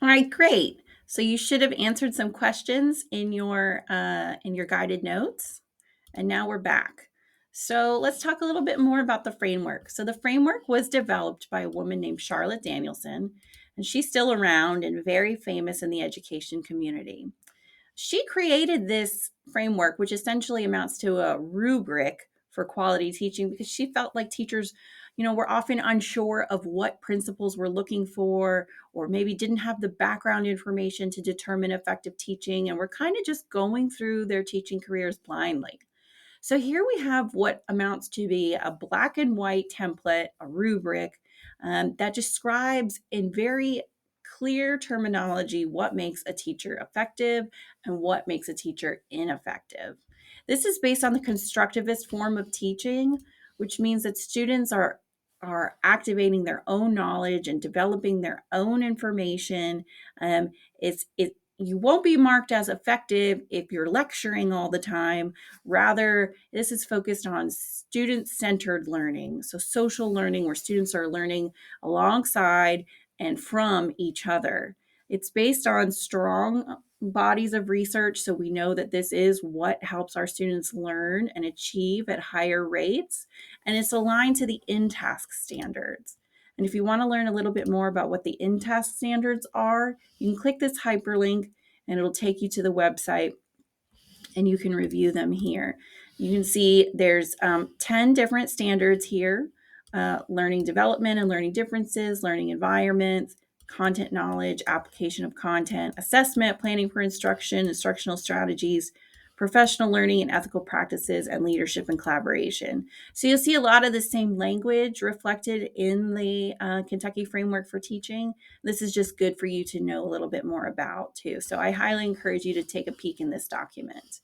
All right, great. So you should have answered some questions in your guided notes, and now we're back. So let's talk a little bit more about the framework. So the framework was developed by a woman named Charlotte Danielson, and she's still around and very famous in the education community. She created this framework, which essentially amounts to a rubric for quality teaching, because she felt like teachers, were often unsure of what principles we're looking for, or maybe didn't have the background information to determine effective teaching, and were kind of just going through their teaching careers blindly. So here we have what amounts to be a black and white template, a rubric that describes in very clear terminology what makes a teacher effective and what makes a teacher ineffective. This is based on the constructivist form of teaching, which means that students are activating their own knowledge and developing their own information. You won't be marked as effective if you're lecturing all the time. Rather, this is focused on student-centered learning, so social learning where students are learning alongside and from each other. It's based on strong bodies of research, so we know that this is what helps our students learn and achieve at higher rates, and it's aligned to the InTask standards. And if you want to learn a little bit more about what the InTask standards are, you can click this hyperlink and it'll take you to the website and you can review them here. You can see there's 10 different standards here: learning development and learning differences, learning environments, content knowledge, application of content, assessment, planning for instruction, instructional strategies, professional learning and ethical practices, and leadership and collaboration. So you'll see a lot of the same language reflected in the Kentucky Framework for Teaching. This is just good for you to know a little bit more about too. So I highly encourage you to take a peek in this document.